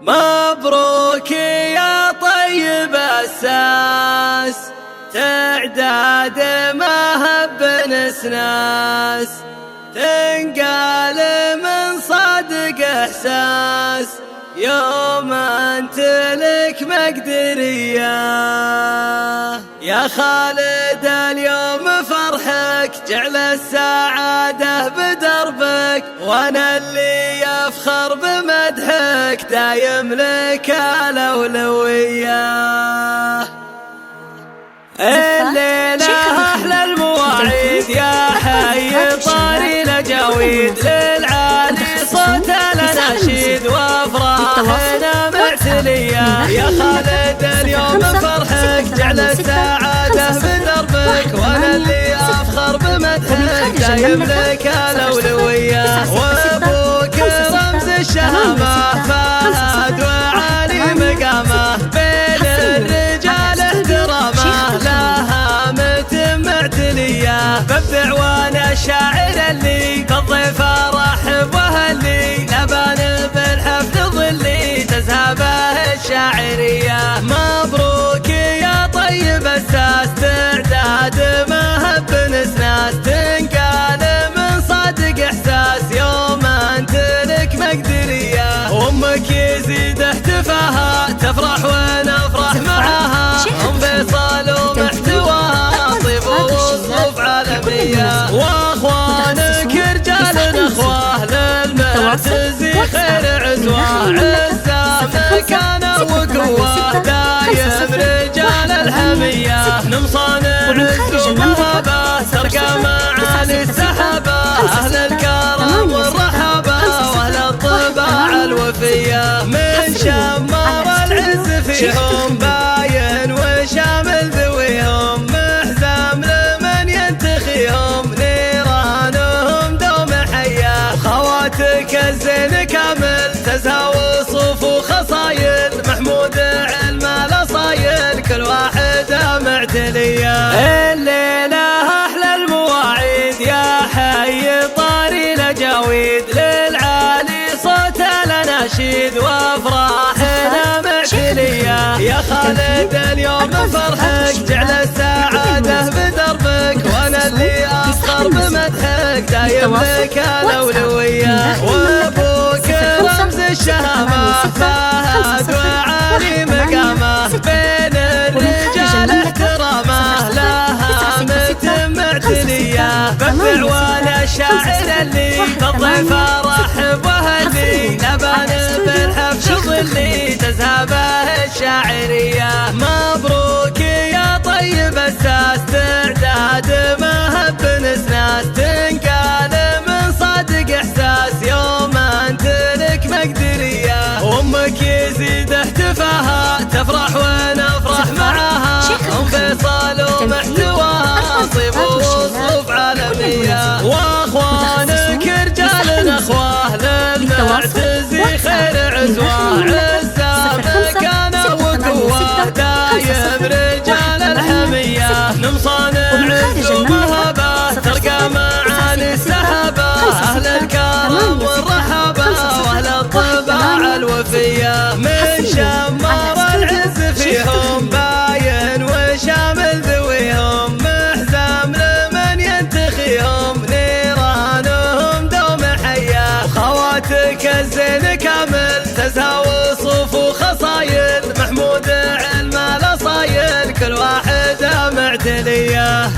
مبروك يا طيب الساس، تعداد مهب نسناس، تنقال من صدق احساس، يوم انت لك مقدرية. يا خالد اليوم فرحك جعل السعادة بدربك، وانا اللي يفخر بمدحك دايم لك الأولوية. الليلة أحلى المواعيد يا حي طاري لجويد، للعالي صوت الأناشيد وأفراحنا معتلية. يا خالد اليوم فرحك جعل السعادة بدربك، وأنا اللي أفخر بمدحك دايم لك الأولوية. وأبوك رمز الشهامة فهد وعالي مقامه، بين الرجال احترامه لها متم معتلية. ببدع وانا الشاعر اللي كالضيف ارحب واهلي، لبان بالحفل ظلي تزهبه الشاعرية. مبروك يا طيب الساس، تعداد مهب نسناس، تنقال من صادق احساس، يوم انت لك مقدرية. امك يزيد احتفاها تفرح ونفرح معاها، ام فيصل ومحتواها طيب وظروف عالمية. واخوانك رجال اخواه للمعتزي خير عزوه، عزة مكانه وقوه دايم رجال الحمية. نمصانع عز ومهابه ترقى معالي السحابة، اهل الكرم والرحابة واهل الطباع الوفية. من شمار العز فيهم باين وشامل ذويهم، محزم لمن ينتخيهم نيرانهم دوم حية. خواتك الزين كامل تزهى وصوف وخصايل، محمود علم الاصايل كل واحدة معتلية. الليلة احلى المواعيد يا حي طاري لجويد، للعالي صوت الاناشيد وافراحنا معتلية. يا خالد اليوم فرحك جعل السعادة بدربك، وانا اللي افخر بمدحك دايم لك الأولوية. وابوك رمز الشهامة فهد وعالي مقامه، بين الرجال احترامه لها متم معتلية. ببدع وانا الشاعر اللي بالضيف ارحب واهلي، لبان بالحفل ظلي تزهبه الشاعرية. مبروك يا طيب الساس، تعداد مهب نسناس، تنقال من صادق احساس، يوم انت لك مقدرية. امك يزيد احتفاها تفرح ونفرح معاها، ام فيصل ومحتواها طيب وظروف عالمية. واخوانك رجال اخواه للمعتزي خير عزوه، عزة مكانه وقوه دايم رجال الحمية. نمصانع عز ومهابه ترقى معالي السحابة، اهل الكرم والرحابة واهل الطباع الوفية. من شمار العز فيهم باين وشامل ذويهم، محزم لمن ينتخيهم نيرانهم دوم حية. خواتك الزين كامل تزهى وصوف وخصايل، محمود علم الاصايل كل واحدة معتلية.